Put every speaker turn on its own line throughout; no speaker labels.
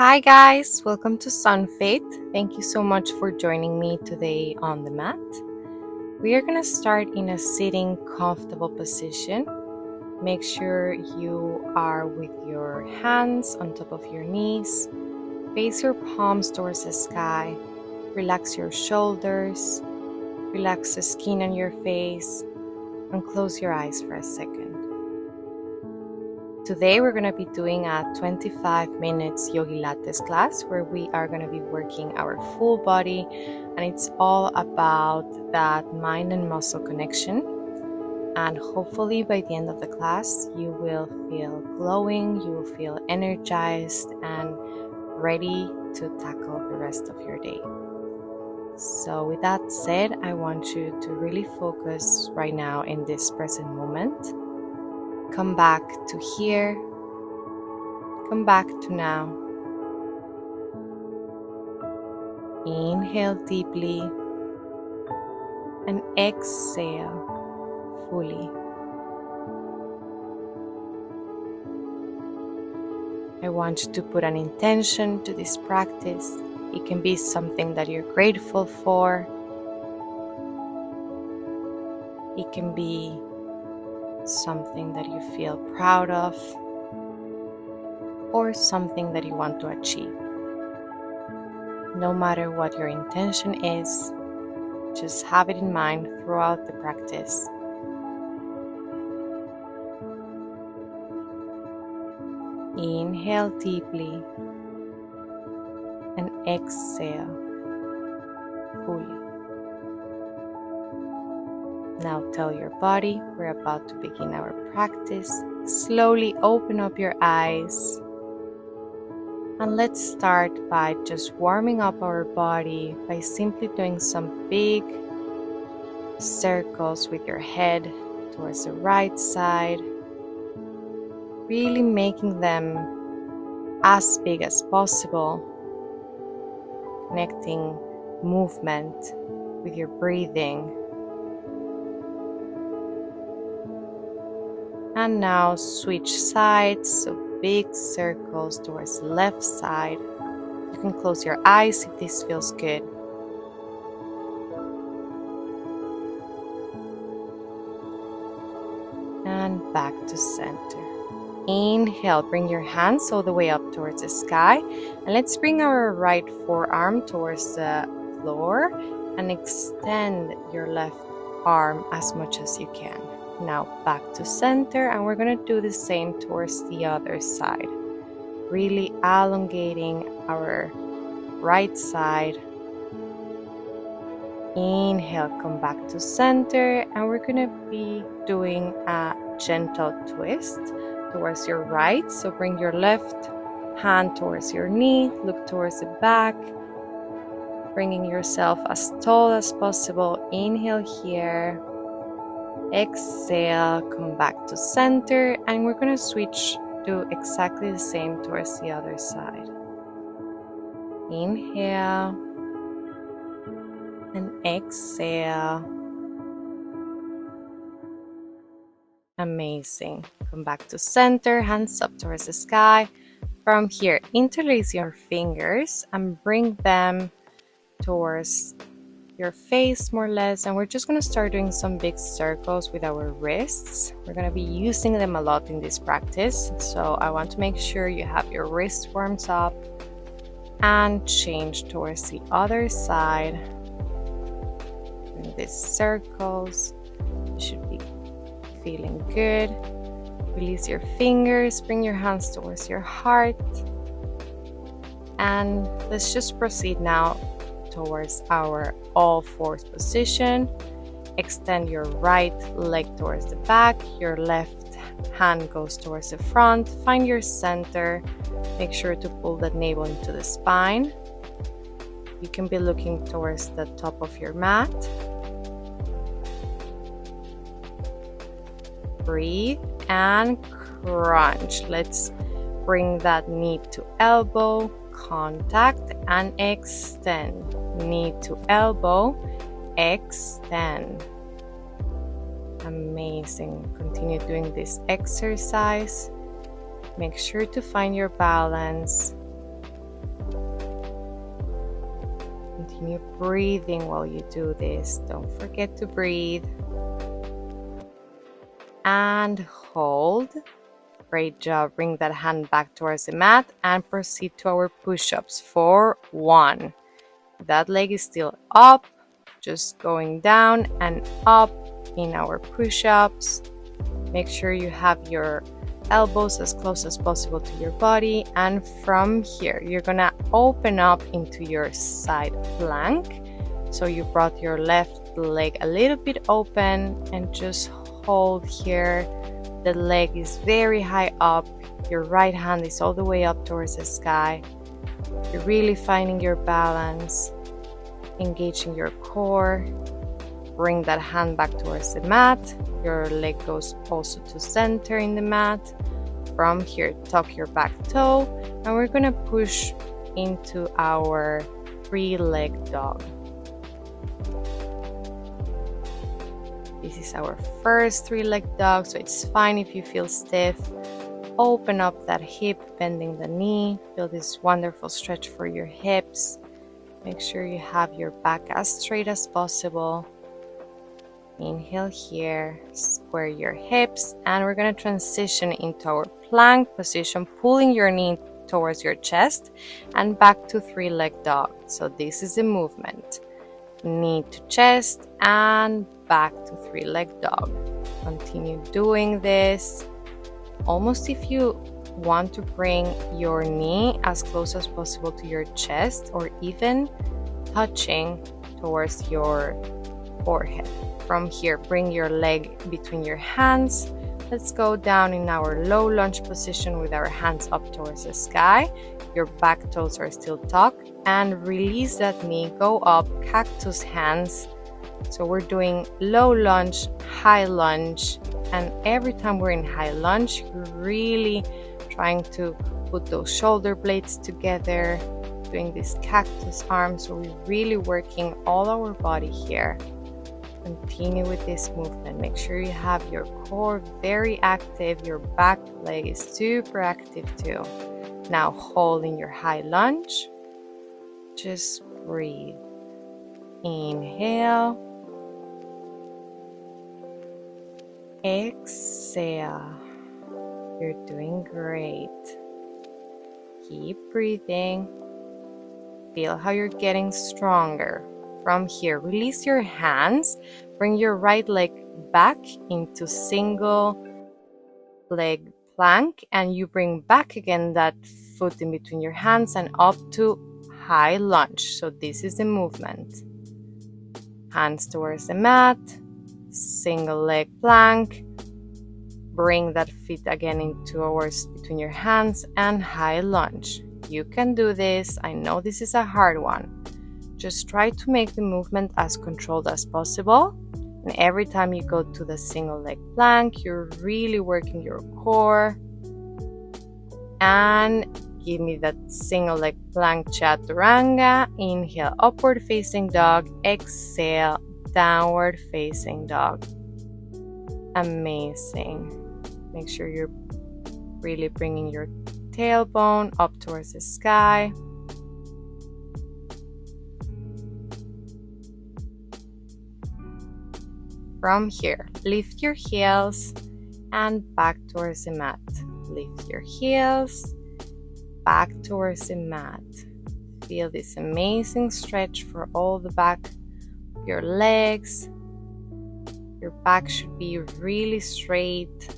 Hi guys, welcome to Sunfit. Thank you so much for joining me today on the mat. We are going to start in a sitting comfortable position. Make sure you are with your hands on top of your knees. Face your palms towards the sky. Relax your shoulders. Relax the skin on your face. And close your eyes for a second. Today we're going to be doing a 25 minutes Yogilates class where we are going to be working our full body, and it's all about that mind and muscle connection. And hopefully by the end of the class you will feel glowing, you will feel energized and ready to tackle the rest of your day. So with that said, I want you to really focus right now in this present moment. Come back to here. Come back to now. Inhale deeply and exhale fully. I want you to put an intention to this practice. It can be something that you're grateful for. It can be something that you feel proud of, or something that you want to achieve. No matter what your intention is, just have it in mind throughout the practice. Inhale deeply and exhale fully. Now tell your body we're about to begin our practice. Slowly open up your eyes. And let's start by just warming up our body by simply doing some big circles with your head towards the right side. Really making them as big as possible. Connecting movement with your breathing. And now switch sides, so big circles towards the left side. You can close your eyes if this feels good. And back to center. Inhale, bring your hands all the way up towards the sky. And let's bring our right forearm towards the floor and extend your left arm as much as you can. Now back to center, and we're going to do the same towards the other side. Really elongating our right side. Inhale, come back to center, and we're going to be doing a gentle twist towards your right. So bring your left hand towards your knee, look towards the back, bringing yourself as tall as possible. Inhale here. Exhale, come back to center, and we're going to switch to exactly the same towards the other side. Inhale and exhale. Amazing. Come back to center, hands up towards the sky. From here, interlace your fingers and bring them towards your face more or less, and we're just going to start doing some big circles with our wrists. We're going to be using them a lot in this practice, so I want to make sure you have your wrist warmed up and change towards the other side. Doing these circles, you should be feeling good. Release your fingers, bring your hands towards your heart, and let's just proceed now towards our all fours position. Extend your right leg towards the back, your left hand goes towards the front. Find your center. Make sure to pull the navel into the spine. You can be looking towards the top of your mat. Breathe and crunch. Let's bring that knee to elbow, contact, and extend. Knee to elbow, extend. Amazing. Continue doing this exercise. Make sure to find your balance. Continue breathing while you do this. Don't forget to breathe. And hold. Great job. Bring that hand back towards the mat and proceed to our push-ups for 1. That leg is still up, just going down and up in our push-ups. Make sure you have your elbows as close as possible to your body, and from here you're gonna open up into your side plank. So you brought your left leg a little bit open and just hold here. The leg is very high up, your right hand is all the way up towards the sky. You're really finding your balance, engaging your core. Bring that hand back towards the mat. Your leg goes also to center in the mat. From here, tuck your back toe, and we're gonna push into our 3-leg dog. This is our first 3-leg dog, so it's fine if you feel stiff. Open up that hip, bending the knee. Feel this wonderful stretch for your hips. Make sure you have your back as straight as possible. Inhale here, square your hips, and we're going to transition into our plank position, pulling your knee towards your chest and back to 3-leg dog. So this is the movement. Knee to chest and back to 3-leg dog. Continue doing this. Almost if you want to bring your knee as close as possible to your chest or even touching towards your forehead. From here, bring your leg between your hands. Let's go down in our low lunge position with our hands up towards the sky. Your back toes are still tucked, and release that knee, go up, cactus hands. So we're doing low lunge, high lunge, and every time we're in high lunge, you're really trying to put those shoulder blades together, doing this cactus arm. So we're really working all our body here. Continue with this movement. Make sure you have your core very active. Your back leg is super active too. Now hold in your high lunge. Just breathe. Inhale. Exhale. You're doing great. Keep breathing. Feel how you're getting stronger. From here, release your hands. Bring your right leg back into single leg plank, and you bring back again that foot in between your hands and up to high lunge. So this is the movement. Hands towards the mat, single leg plank. Bring that feet again into between your hands and high lunge. You can do this. I know this is a hard one. Just try to make the movement as controlled as possible. And every time you go to the single leg plank, you're really working your core. And give me that single leg plank chaturanga. Inhale, upward facing dog. Exhale, downward facing dog. Amazing. Make sure you're really bringing your tailbone up towards the sky. From here, lift your heels and back towards the mat. Lift your heels, back towards the mat. Feel this amazing stretch for all the back of your legs. Your back should be really straight.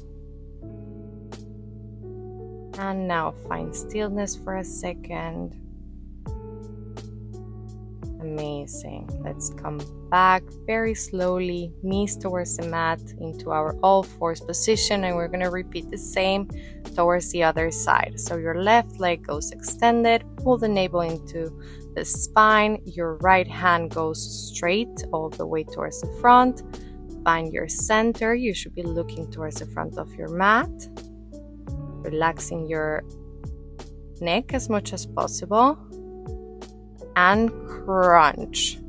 And now find stillness for a second. Amazing. Let's come back very slowly, knees towards the mat into our all fours position, and we're going to repeat the same towards the other side. So your left leg goes extended, pull the navel into the spine, your right hand goes straight all the way towards the front. Find your center. You should be looking towards the front of your mat, relaxing your neck as much as possible, and crunch.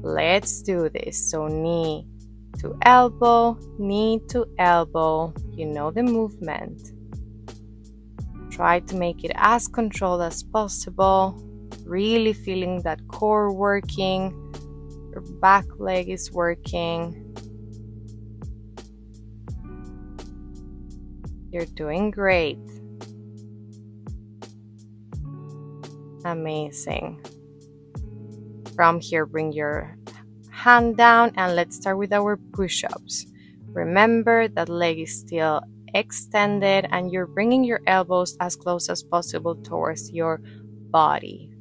Let's do this. So knee to elbow, knee to elbow. You know the movement. Try to make it as controlled as possible. Really feeling that core working. Your back leg is working. You're doing great. Amazing. From here, bring your hand down and let's start with our push-ups. Remember that leg is still extended and you're bringing your elbows as close as possible towards your body.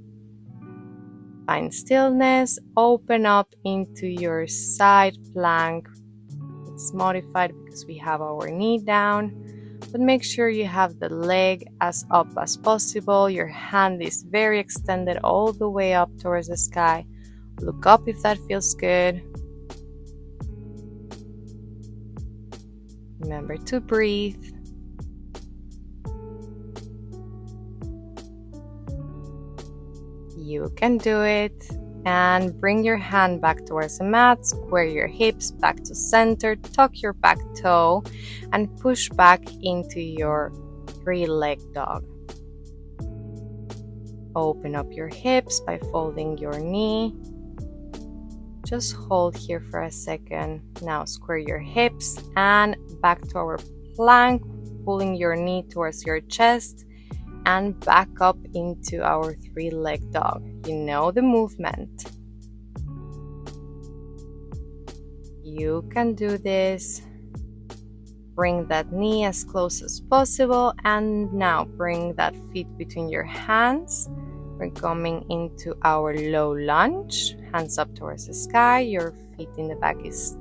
Find stillness, open up into your side plank. It's modified because we have our knee down, but make sure you have the leg as up as possible. Your hand is very extended all the way up towards the sky. Look up if that feels good. Remember to breathe. You can do it. And bring your hand back towards the mat. Square your hips back to center. Tuck your back toe and push back into your three-leg dog. Open up your hips by folding your knee. Just hold here for a second. Now square your hips and back to our plank, pulling your knee towards your chest and back up into our three-leg dog. You know the movement. You can do this. Bring that knee as close as possible and now bring that feet between your hands. We're coming into our low lunge. Hands up towards the sky. Your feet in the back is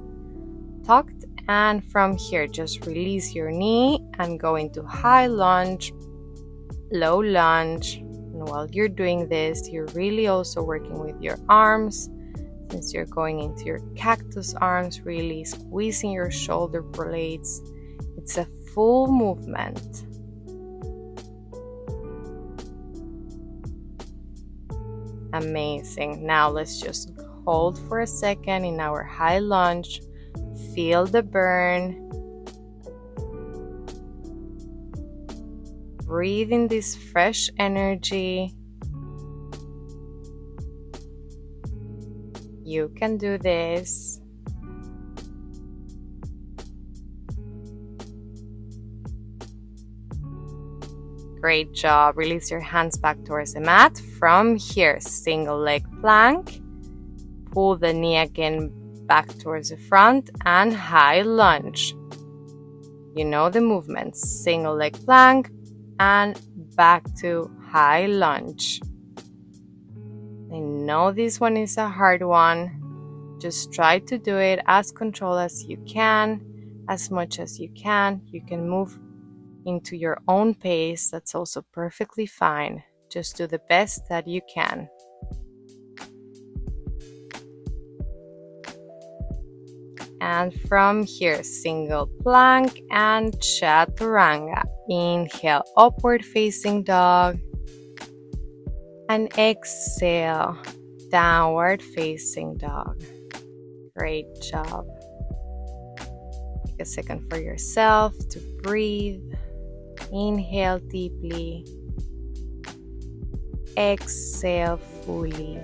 tucked. And from here, just release your knee and go into high lunge, low lunge. And while you're doing this, you're really also working with your arms. Since you're going into your cactus arms, really squeezing your shoulder blades. It's a full movement. Amazing. Now let's just hold for a second in our high lunge. Feel the burn. Breathe in this fresh energy. You can do this. Great job. Release your hands back towards the mat. From here, single leg plank. Pull the knee again back towards the front and high lunge. You know the movements. Single leg plank and back to high lunge. I know this one is a hard one. Just try to do it as controlled as you can, as much as you can. You can move into your own pace. That's also perfectly fine. Just do the best that you can. And from here, single plank and chaturanga. Inhale, upward facing dog. And exhale, downward facing dog. Great job. Take a second for yourself to breathe. Inhale deeply. Exhale fully.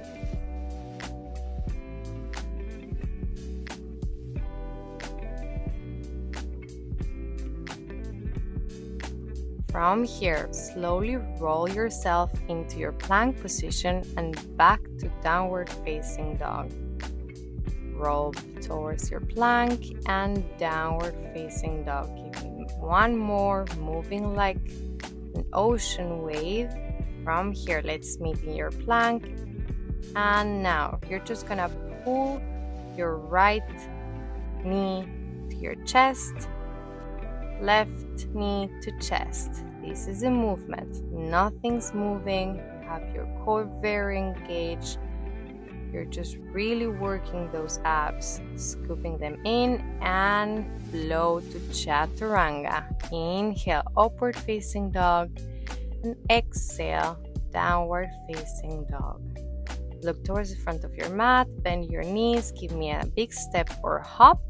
From here, slowly roll yourself into your plank position and back to downward facing dog. Roll towards your plank and downward facing dog. Give me one more, moving like an ocean wave. From here, let's meet in your plank. And now, you're just gonna pull your right knee to your chest, left knee to chest. This is a movement. Nothing's moving. You have your core very engaged. You're just really working those abs, scooping them in and flow to chaturanga. Inhale, upward facing dog, and exhale, downward facing dog. Look towards the front of your mat, bend your knees, give me a big step or hop.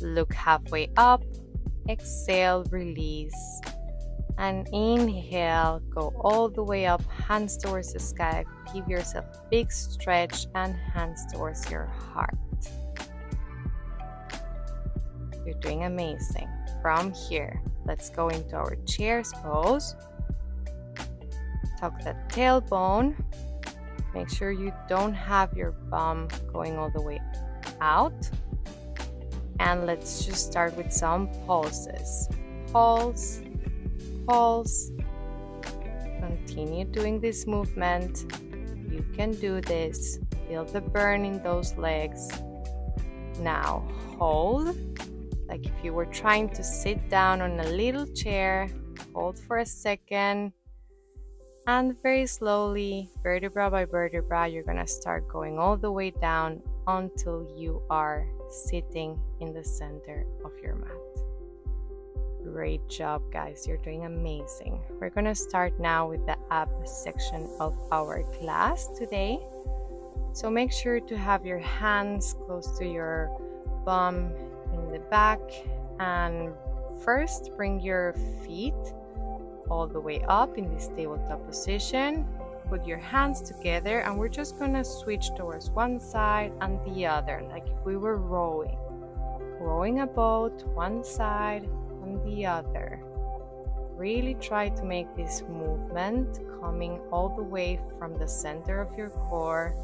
Look halfway up, exhale, release. And inhale, go all the way up, hands towards the sky. Give yourself a big stretch and hands towards your heart. You're doing amazing. From here, let's go into our chairs pose. Tuck that tailbone. Make sure you don't have your bum going all the way out. And let's just start with some pulses. Pulse, pulse. Continue doing this movement. You can do this. Feel the burn in those legs. Now hold, like if you were trying to sit down on a little chair. Hold for a second. And very slowly, vertebra by vertebra, you're gonna start going all the way down until you are sitting in the center of your mat. Great job, guys. You're doing amazing. We're gonna start now with the ab section of our class today. So make sure to have your hands close to your bum in the back. And first, bring your feet all the way up in this tabletop position. Put your hands together and we're just gonna switch towards one side and the other, like if we were rowing a boat, one side and the other. Really try to make this movement coming all the way from the center of your core.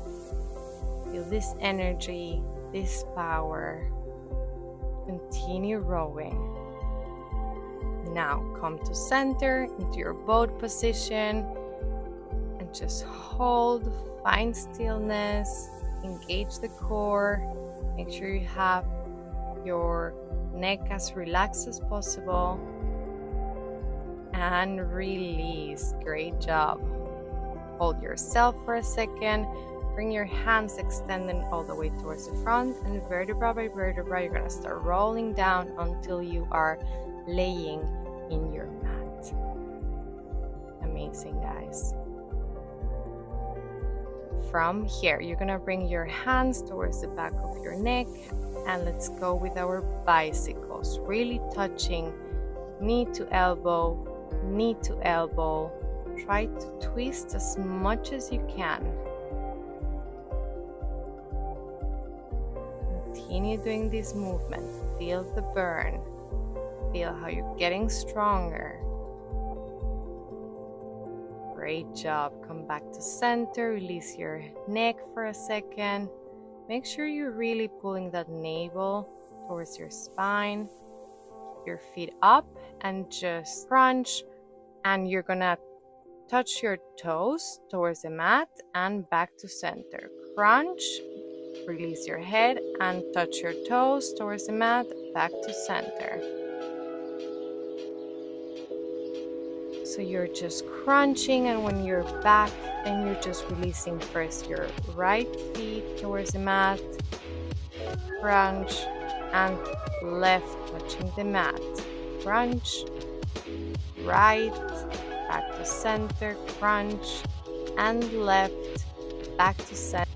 Feel this energy, this power. Continue rowing. Now come to center, into your boat position, and just hold, find stillness, engage the core, make sure you have your neck as relaxed as possible, and release. Great job. Hold yourself for a second, bring your hands extended all the way towards the front, and vertebra by vertebra, you're gonna start rolling down until you are laying in your mat. Amazing, guys. From here, you're gonna bring your hands towards the back of your neck and let's go with our bicycles, really touching knee to elbow, knee to elbow. Try to twist as much as you can. Continue doing this movement. Feel the burn. Feel how you're getting stronger. Great job. Come back to center. Release your neck for a second. Make sure you're really pulling that navel towards your spine. Keep your feet up and just crunch. And you're gonna touch your toes towards the mat and back to center. Crunch. Release your head and touch your toes towards the mat, back to center. So you're just crunching, and when you're back, then you're just releasing first your right feet towards the mat, crunch, and left touching the mat. Crunch, right, back to center, crunch, and left, back to center.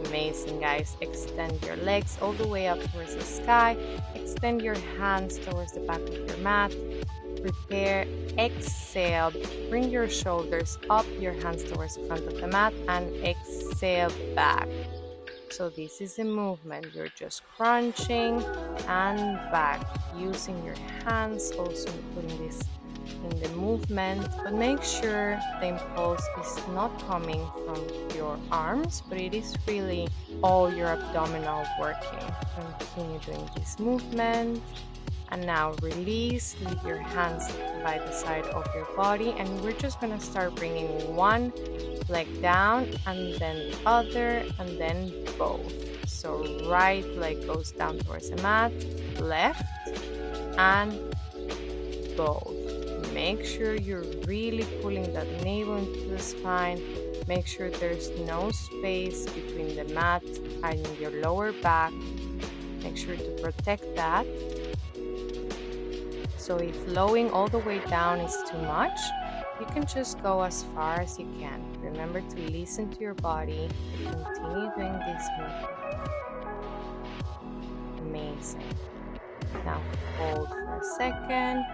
Amazing, guys. Extend your legs all the way up towards the sky. Extend your hands towards the back of your mat. Prepare, exhale. Bring your shoulders up, your hands towards the front of the mat, and exhale back. So this is a movement. You're just crunching and back, using your hands, also putting this in the movement, but make sure the impulse is not coming from your arms, but it is really all your abdominal working. Continue doing this movement, and now release. Leave your hands by the side of your body, and we're just going to start bringing one leg down and then the other and then both. So right leg goes down towards the mat, left, and both. Make sure you're really pulling that navel into the spine. Make sure there's no space between the mat and your lower back. Make sure to protect that. So if lowering all the way down is too much, you can just go as far as you can. Remember to listen to your body. Continue doing this movement. Amazing. Now hold for a second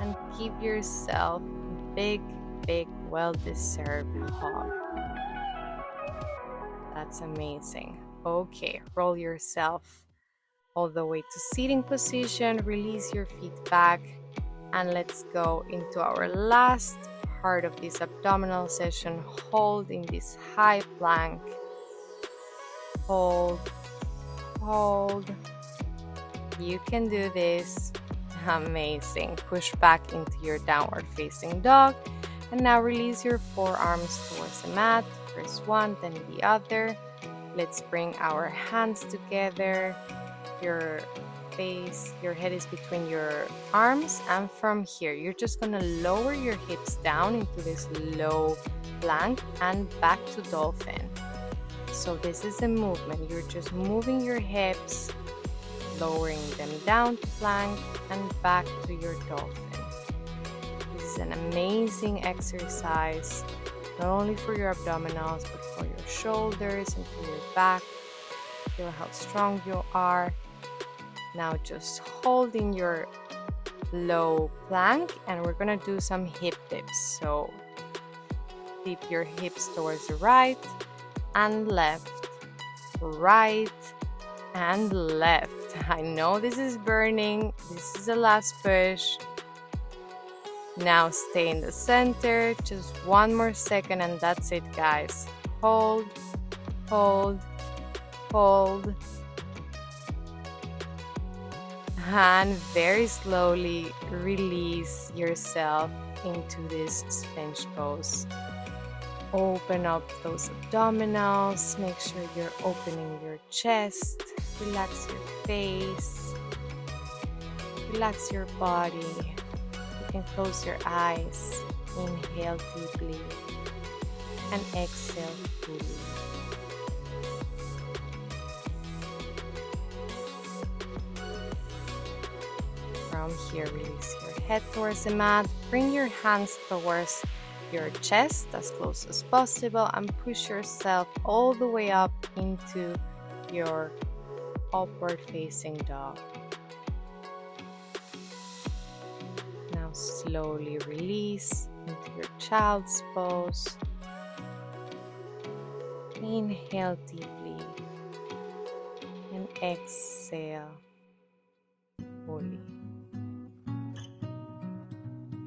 and give yourself a big, well-deserved hug. That's amazing. Okay, roll yourself all the way to seating position, release your feet back, and let's go into our last part of this abdominal session. Hold in this high plank. Hold, hold. You can do this. Amazing. Push back into your downward facing dog. And now release your forearms towards the mat. First one, then the other. Let's bring our hands together. Your head is between your arms, and from here you're just gonna lower your hips down into this low plank and back to dolphin. So this is a movement. You're just moving your hips, lowering them down to plank and back to your dolphin. This is an amazing exercise, not only for your abdominals but for your shoulders and for your back. Feel how strong you are. Now just hold in your low plank, and we're gonna do some hip dips. So dip your hips towards the right and left, right and left. I know this is burning. This is the last push. Now stay in the center. Just one more second and that's it, guys. Hold, hold, hold. And very slowly release yourself into this sponge pose. Open up those abdominals. Make sure you're opening your chest. Relax your face. Relax your body. You can close your eyes. Inhale deeply and exhale fully. From here, release your head towards the mat. Bring your hands towards your chest as close as possible and push yourself all the way up into your upward facing dog. Now slowly release into your child's pose. Inhale deeply and exhale fully.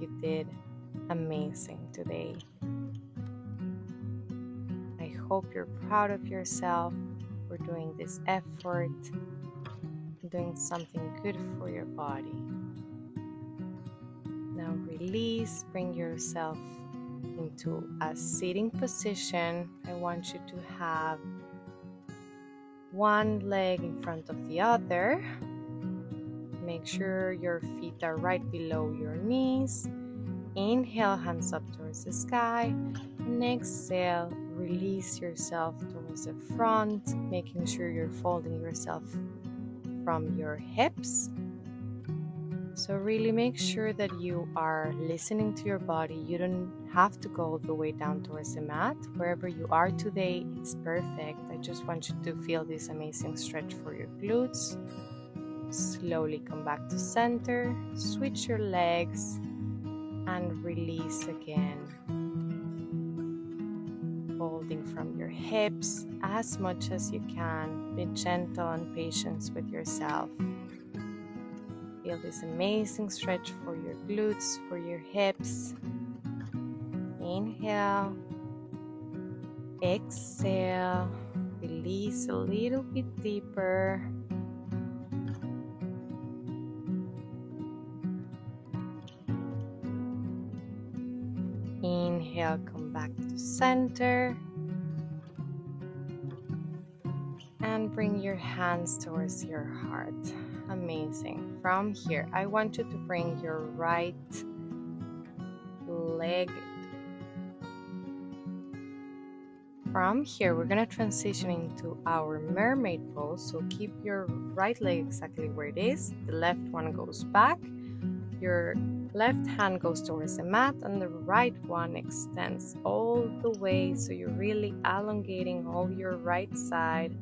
You did amazing today. I hope you're proud of yourself for doing this effort, doing something good for your body. Now release, bring yourself into a sitting position. I want you to have one leg in front of the other. Make sure your feet are right below your knees. Inhale, hands up towards the sky, and exhale, release yourself towards the front, making sure you're folding yourself from your hips. So really make sure that you are listening to your body. You don't have to go all the way down towards the mat. Wherever you are today, it's perfect. I just want you to feel this amazing stretch for your glutes. Slowly come back to center, switch your legs, and release again. Folding from your hips as much as you can. Be gentle and patient with yourself. Feel this amazing stretch for your glutes, for your hips. Inhale. Exhale. Release a little bit deeper. Inhale, come back to center. And bring your hands towards your heart. Amazing. From here, I want you to bring your right leg. From here, we're going to transition into our mermaid pose. So keep your right leg exactly where it is. The left one goes back. Your left hand goes towards the mat and the right one extends all the way. So you're really elongating all your right side.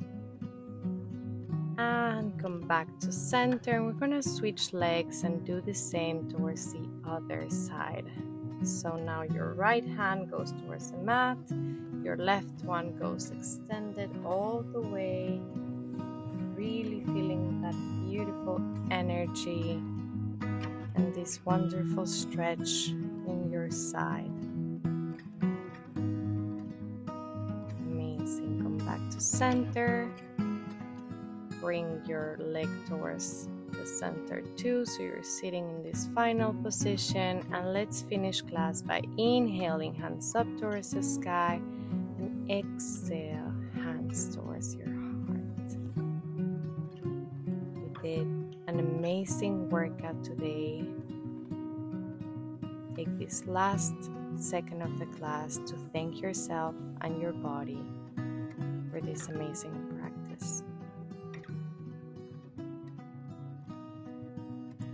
And come back to center. And we're going to switch legs and do the same towards the other side. So now your right hand goes towards the mat, your left one goes extended all the way, really feeling that beautiful energy and this wonderful stretch in your side. Amazing. Come back to center. Bring your leg towards the center too, so you're sitting in this final position. And let's finish class by inhaling, hands up towards the sky, and exhale, hands towards your heart. You did an amazing workout today. Take this last second of the class to thank yourself and your body for this amazing practice.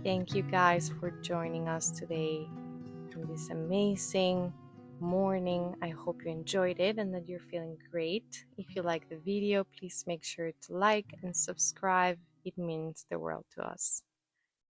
Thank you guys for joining us today in this amazing morning. I hope you enjoyed it and that you're feeling great. If you like the video, please make sure to like and subscribe. It means the world to us.